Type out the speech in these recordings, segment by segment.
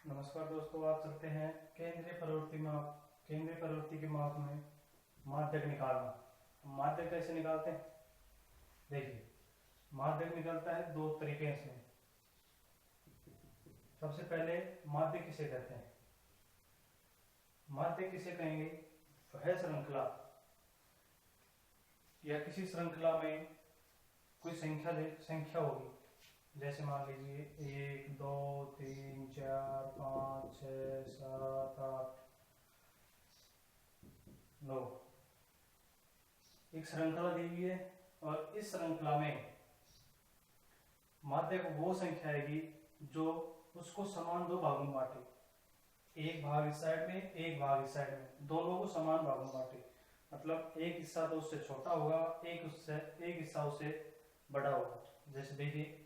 नमस्कार दोस्तों, आप चलते हैं केंद्रीय प्रवृत्ति के माप में माध्यक निकालना। माध्यक कैसे निकालते हैं? देखिए, माध्यक निकलता है दो तरीके से। सबसे पहले माध्य किसे कहते हैं? माध्य किसे कहेंगे? वह श्रृंखला या किसी श्रृंखला में कोई संख्या होगी, जैसे मान लीजिए 1 2 3 4 5 6 7 8 9। एक श्रृंखला दी हुई है और इस श्रृंखला में माध्य वो संख्या आएगी जो उसको समान दो भागों में बांटे। एक भाग इस साइड में, एक भाग इस साइड में, दोनों को समान भागों में बांटे। मतलब एक हिस्सा तो उससे छोटा होगा, एक हिस्सा उससे बड़ा होगा। जैसे देखिए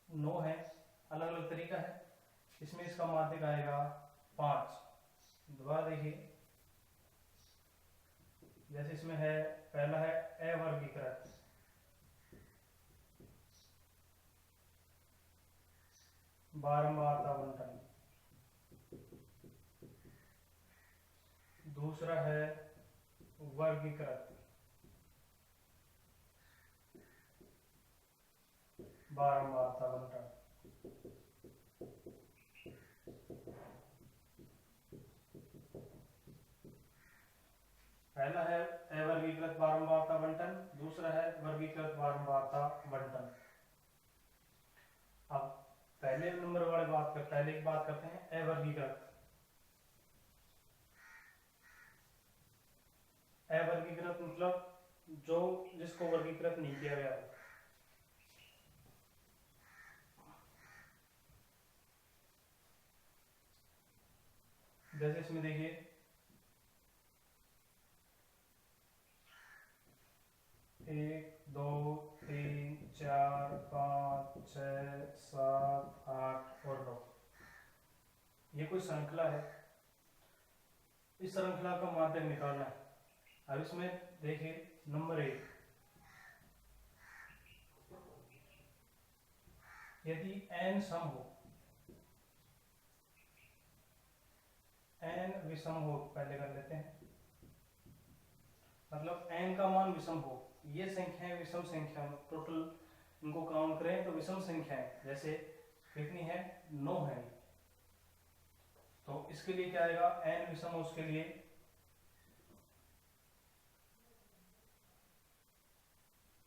9 है, अलग अलग तरीका है। इसमें इसका माध्यक आएगा 5। दोबारा देखिए, जैसे इसमें है, पहला है अवर्गीकृत, बारंबारता बंटन। दूसरा है वर्गीकृत, बारंबारता बंटन। पहला है अवर्गीकृत बारंबारता बंटन, दूसरा है वर्गीकृत बारंबारता बंटन। अब पहले नंबर वाले पहले की बात करते हैं अवर्गीकृत। अवर्गीकृत मतलब जो जिसको वर्गीकृत नहीं किया गया है। जैसे इसमें देखिए 1 2 3 4 5 6 7 8 और 9। ये कोई श्रृंखला है, इस श्रृंखला का माध्यक निकालना है। अब इसमें देखिए नंबर 1, यदि n सम हो, n विषम हो, पहले कर लेते हैं, मतलब n का मान विषम हो। ये संख्याएं विषम संख्या, टोटल इनको काउंट करें तो विषम संख्याएं, जैसे कितनी है? 9 है। तो इसके लिए क्या आएगा? n विषम हो, उसके लिए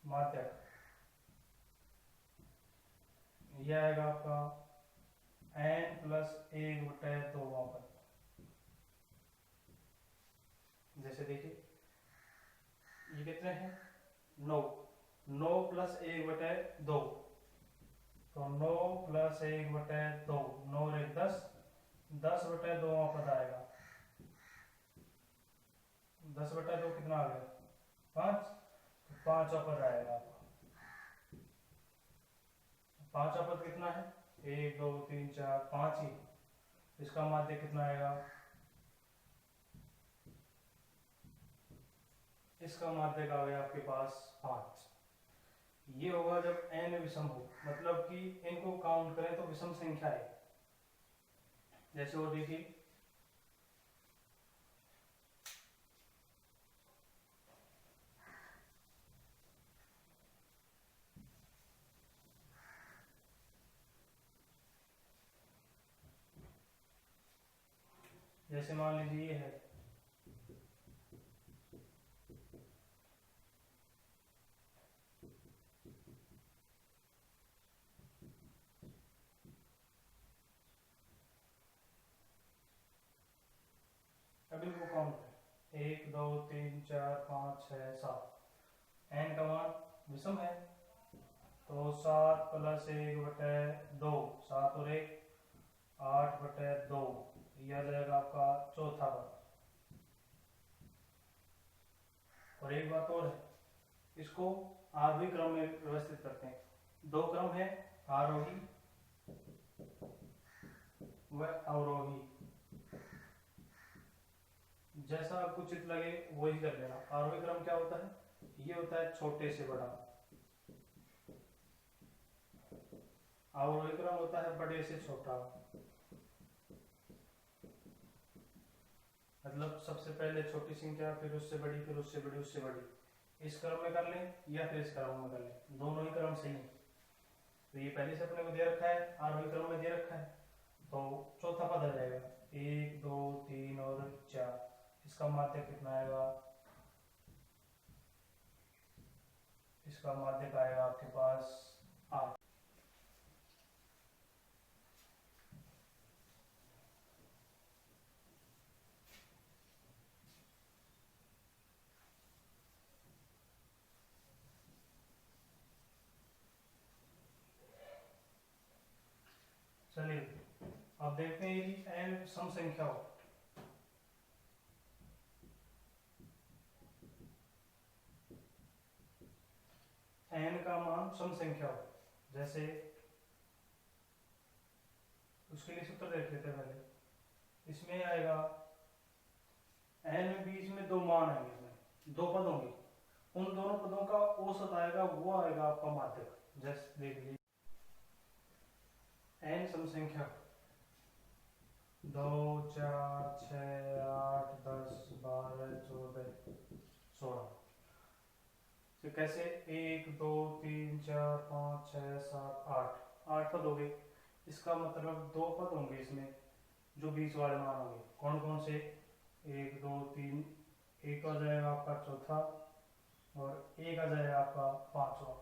माध्यक यह आएगा आपका n प्लस 1/2 वहां पर। जैसे देखिए ये कितने हैं? 9 प्लस 1/2, तो 9 प्लस 1/2, 9 और 1 10, 10/2 वहां पर आएगा। 10/2 कितना आ गया? 5, तो 5 पर आएगा आपका। 5 पद कितना है? 1 2 3 4 5 ही। इसका माध्य कितना आएगा? इसका माध्य आ गया आपके पास 5। ये होगा जब n विषम हो, मतलब कि इनको काउंट करें तो विषम संख्या है। जैसे वो देखिए जैसे मान लीजिए ये है अब इनको काउंट करें 1 2 3 4 5 6 7। n का मान विषम है, तो 7 प्लस 1/2, 7 और 1 8/2, यह आ जाएगा आपका चौथा पद। और एक बात और है, इसको आरोही क्रम में व्यवस्थित करते हैं। 2 क्रम है, आरोही व अवरोही। जैसा आपको उचित लगे वही कर लेना। आरोही क्रम क्या होता है? ये होता है छोटे से बड़ा, अवरोही क्रम होता है बड़े से छोटा, मतलब सबसे पहले छोटी संख्या, फिर उससे बड़ी, फिर उससे बड़ी, उससे बड़ी। इस क्रम में कर लें या फिर इस क्रम में कर लें, दोनों ही क्रम सही है। तो ये पहले से अपने को दे रखा है, आरोही क्रम में दे रखा है, तो चौथा पद आ जाएगा 1 2 3 और 4। इसका माध्य कितना आएगा? इसका माध्य आएगा आपके पास 8। चलिए अब देखते हैं यदि n सम संख्या हो, n का मान सम संख्या हो, जैसे उसके लिए सूत्र देख लेते हैं पहले। इसमें आएगा n में बीच में दो मान आएंगे, इसमें दो पद होंगे, उन दोनों पदों का औसत आएगा, वो आएगा आपका माध्यक। जैसे देख लीजिए n सम संख्या 2 4 6 8 10 12 14 16। तो कैसे? 1 2 3 4 5 6 7 8 पद हो गए। इसका मतलब दो पद होंगे इसमें जो बीच वाले मान होंगे। कौन कौन से? 1 2 3, एक आ जाएगा आपका चौथा और एक आ जाएगा आपका पांचवा,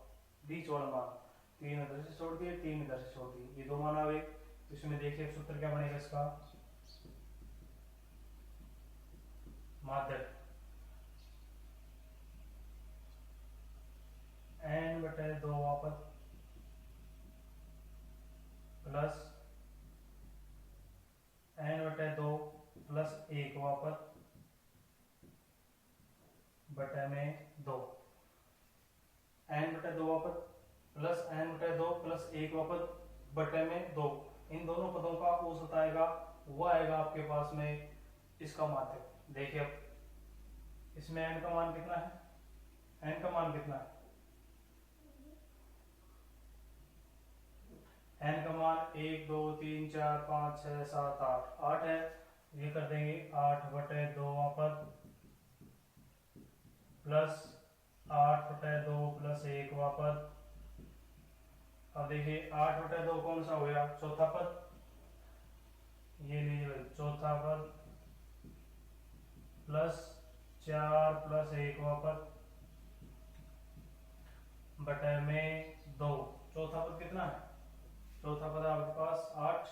बीच वाला मान। 3 इधर से छोड़ दिए, 3 इधर से छोड़ दिए, ये दो मान आ गए। इसमें देखिए सूत्र क्या बनेगा इसका, माध्यक n बटे 2 वापस प्लस n बटे 2 प्लस 1 वापस बटे में 2, n बटे 2 वापस प्लस n बटे 2 प्लस 1 वापस बटे में 2। इन दोनों पदों का औसत आएगा, वो आएगा आपके पास में इसका माध्यक। देखिए अब इसमें n का मान कितना है? n का मान कितना है? n का मान 1 2 3 4 5 6 7 8 है। ये कर देंगे 8 बटे 2 वापस प्लस 8 बटे 2 प्लस 1 वापस। अब देखिए 8 बटे 2 कौन सा हो गया? चौथा पद। ये लीजिए चौथा पद प्लस 4 प्लस 1 वापस बटे में 2। चौथा पद कितना है? चौथा पद आपके पास 8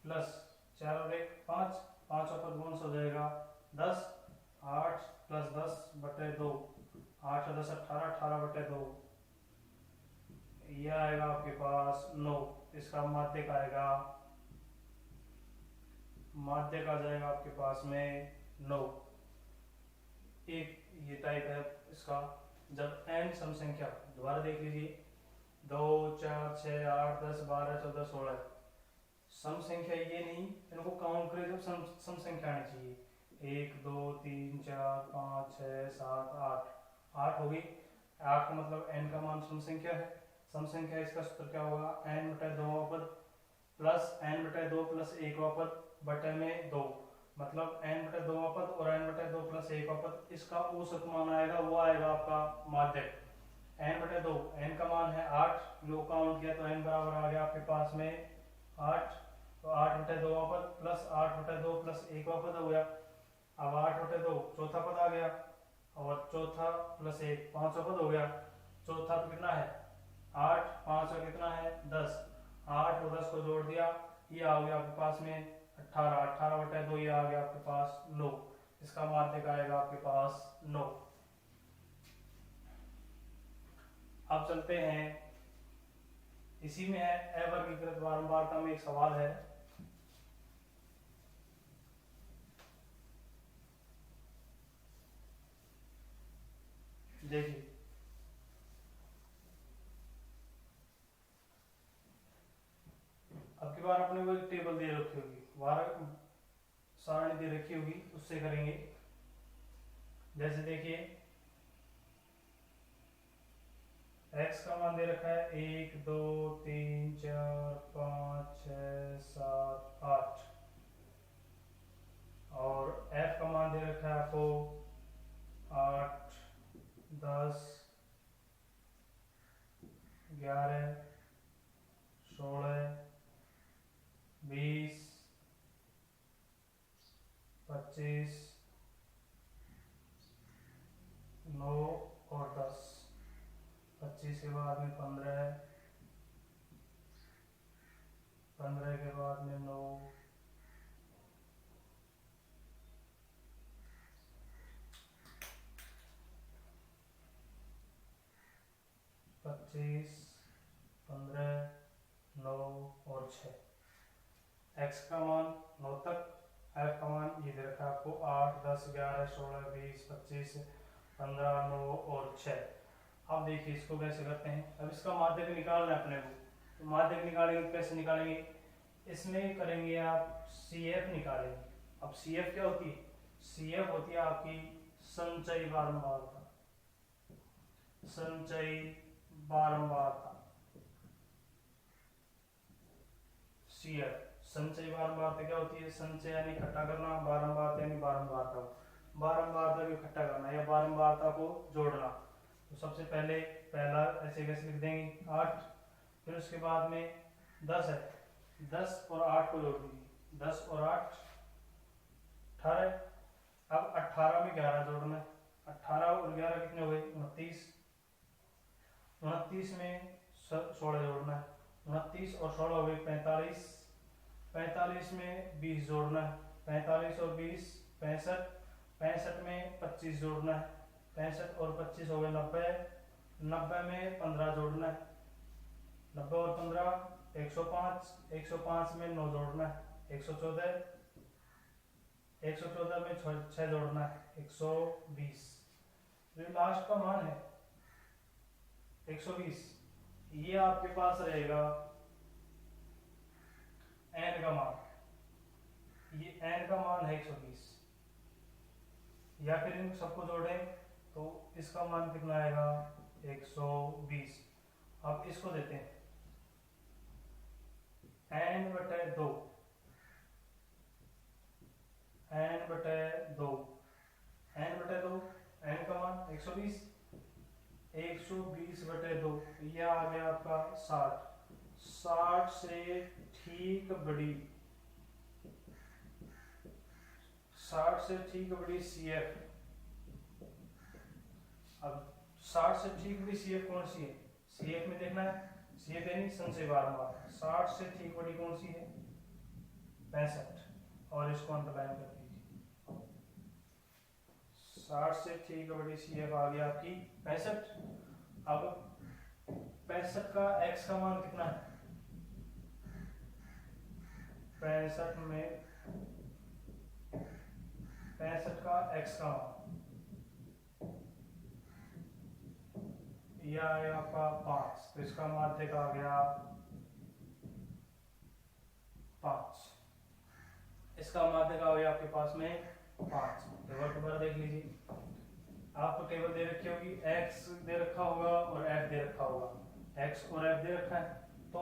प्लस 4 और 1 5, पांचवा पद कौन सा हो जाएगा? 10। 8 प्लस 10 बटे 2, 8 10 18, 18 बटे 2, यह आएगा आपके पास 9। इसका माध्यक आएगा, माध्यक आ जाएगा आपके पास में 9। एक ये टाइप है इसका। जब n सम संख्या, दोबारा देख लीजिए 2 4 6 8 10 12 14 16, सम संख्या ये नहीं, इनको काउंट करें जब सम संख्या आनी चाहिए। 1 2 3 4 5 6 7 8, 8 होगी। 8 का मतलब n का मान सम संख्या है। सम संख्या इसका सूत्र क्या होगा? n बटे 2 वापस प्लस n बटे 2 प्लस 1 वापस बटे में 2, मतलब n बटे 2 वापस और n बटे 2 प्लस 1 वापस। इसका औसत मान आएगा, वो आएगा आपका माध्यक। n बटे 2, n का मान है 8, जो काउंट किया तो n बराबर आ गया आपके पास में 8। तो 8 बटे 2 वापस प्लस 8 बटे 2 प्लस 1 वापस हो गया। अब 8 बटे 2 चौथा पद आ गया और चौथा प्लस 1 पांचवा पद हो गया। चौथा तो कितना है? 8, पांचवा कितना है? 10। 8 और 10 को जोड़ दिया, ये आ गया आपके पास में 18। 18 बटे 2 ये आ गया आपके पास 9। इसका माध्यक आएगा आपके पास 9। अब चलते हैं, इसी में है अवर्गीकृत बारंबारता में एक सवाल है। देखिए अब की बार अपने को एक टेबल दे रखी होगी, सारणी दे रखी होगी, उससे करेंगे। जैसे देखिए x का मान दे रखा है 1 2 3 छः सात आठ, और एफ का मान दे रखा है आपको 8 10 11 16 20 25 9 और 10। 25 के बाद में 15, 15 के बाद में 9, 25 15 9 और 6। एक्स का मान 9 तक, एफ का मान ये दे रखा है आपको 8 10 11 16 20 25 15 9 और 6। अब देखिए इसको कैसे करते हैं। अब इसका माध्यक निकालना है अपने को, तो माध्यक निकालेंगे तो कैसे निकालेंगे, इसमें करेंगे आप सी एफ निकालेंगे। अब सी एफ क्या होती है, सी एफ होती है आपकी संचयी बारंबारता, संचयी बारंबारता। सी एफ संचयी बारंबारता क्या होती है, संचय यानी इकट्ठा करना, बारंबारता यानी बारंबारता को, बारंबारता को इकट्ठा करना या बारंबारता को जोड़ना। तो सबसे पहले पहला ऐसे कैसे लिख देंगे 8, फिर उसके बाद में 10 है, 10 और 8 को जोड़ दीजिए, 10 और 8 18। अब 18 में 11 जोड़ना है, 18 और 11 कितने हुए 29, 29 में 16 जोड़ना है, 29 और 16 हो गए 45, 45 में 20 जोड़ना है, 45 और 20 65, 65 में 25 जोड़ना है, 65 और 25 हो गए 90, 90 में 15 जोड़ना है, 90 और 15 105, 105 में 9 जोड़ना है 114, 114 में 6 जोड़ना है 120। जो लास्ट का मान है 120, ये आपके पास रहेगा n का मान, ये n का मान है 120, या फिर इन सबको जोड़ें तो इसका मान कितना आएगा 120। अब इसको देते हैं n बटे 2, n बटे 2, n बटे 2, n का मान 120, 120 बटे 2, यह आ गया आपका 60, 60 से ठीक बड़ी, 60 से ठीक बड़ी सी एफ। अब 60 से ठीक बड़ी सी एफ कौन सी है, सी एफ में देखना है, सी एफ यानी संचय बारंबार, 60 से ठीक बड़ी कौन सी है 65, और इसको अंडरलाइन कर दीजिए। 60 से ठीक बड़ी सी एफ आ गई आपकी 65। अब 65 का x का मान कितना है, 65 में 65 का x का मान यह आएगा आपका 5, तो इसका माध्यक आ गया 5, इसका माध्यक आ गया आपके पास में 5। टेबल दोबारा देख लीजिए, आपको टेबल दे रखी होगी, x दे रखा होगा और f दे रखा होगा, x और f दे रखा है, तो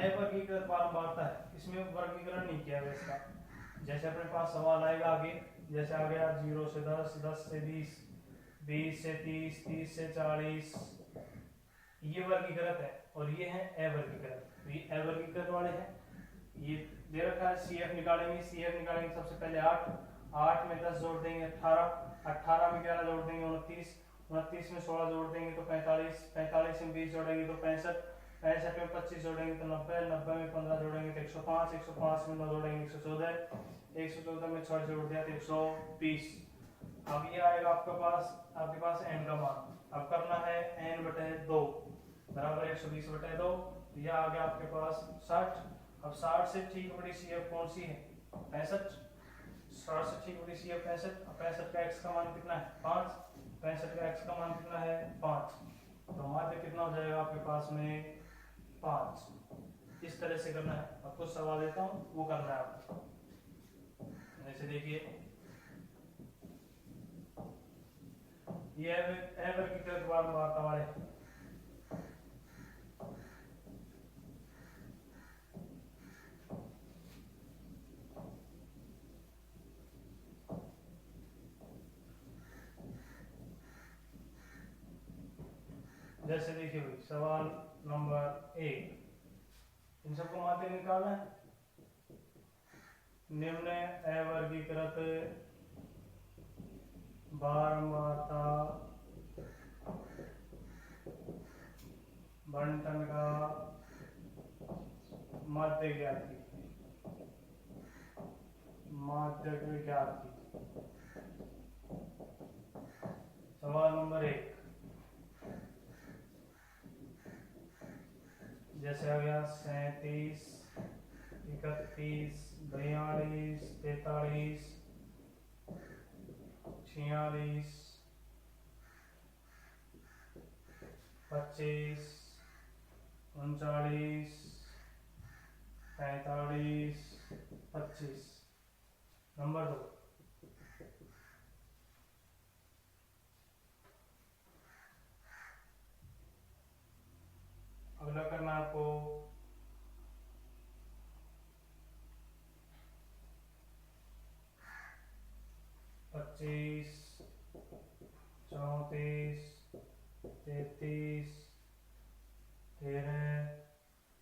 f वर्गीकृत बारंबारता है, इसमें वर्गीकरण नहीं किया गया इसका। जैसे अपने पास सवाल आएगा आगे, जैसे आ गया 0 से 10, 10 से 20, 20 से 30, 30 से 40, ये वर्गीकृत है, और ये है अवर्गीकृत, तो ये अवर्गीकृत वाले हैं। ये दे रखा है सी एफ निकालेंगे, सी एफ निकालेंगे सबसे पहले 8, 8 में 10 जोड़ देंगे 18, 18 में 11 जोड़ देंगे 29, 29 में 16 जोड़ देंगे तो 45, 45 में 20 जोड़ेंगे तो 65, 65 में 25 जोड़ेंगे तो 90, 90 में 15 जोड़ेंगे तो 105, 105 में 9 जोड़ेंगे 114, 114 में 6 जोड़ दिया तो 120। अब ये आएगा आपके पास n का मान। अब करना है n बटे 2 बराबर 120 बटे 2, यह आ गया आपके पास 60। अब 60 से ठीक बड़ी सी एफ कौन सी है 65, 60 से ठीक बड़ी सी एफ 65, 65 का x का मान कितना है 5, 65 का x का मान कितना है 5, तो माध्य कितना हो जाएगा आपके पास में 5। इस तरह से करना है। अब कुछ सवाल देता हूँ वो करना है आपको। जैसे देखिए ये अवर्गीकृत बारंबारता वाले, जैसे देखिए भाई सवाल नंबर 1, इन सबको माध्य निकालना है। निम्न अवर्गीकृत बारंबारता बंटन का माध्य ज्ञात कीजिए। माध्य ज्ञात कीजिए। सवाल नंबर 1, जैसे आ गया 37, 31, 42, 43, 46, 25, 39, 45, 25। नंबर 2, अगला करना आपको 25, 34, 33, 13,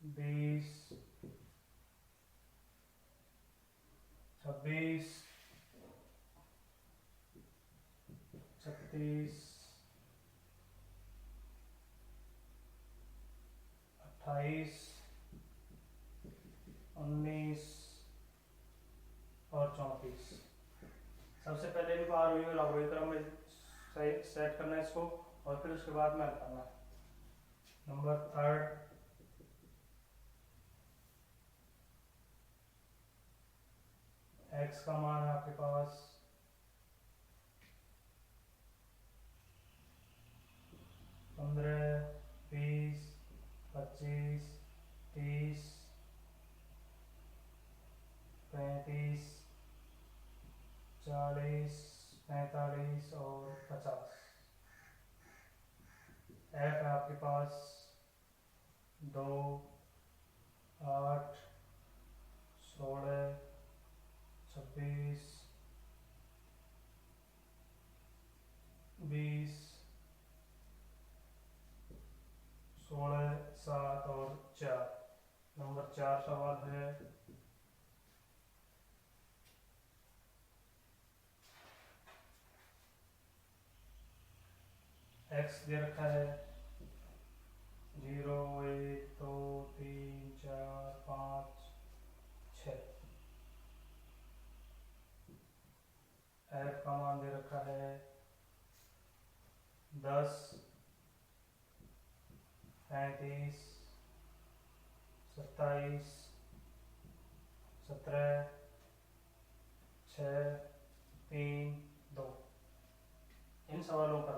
20, 26, 36, 28, 19 और 34। सबसे पहले इनको आरोही और अवरोही क्रम में सेट करना है इसको, और फिर उसके बाद में करना है। नंबर 3, x का मान है आपके पास 15, 20, 25, 30, 35, 40, 45 और 50। f है आपके पास 2, 8, 16, 26, 20, 16, 7 और 4। नंबर 4 सवाल है x दे रखा है 0, 1, 2, 3, 4, 5, 6। f का मान दे रखा है 10, 35, 27, 17, 6, 3, 2। इन सवालों का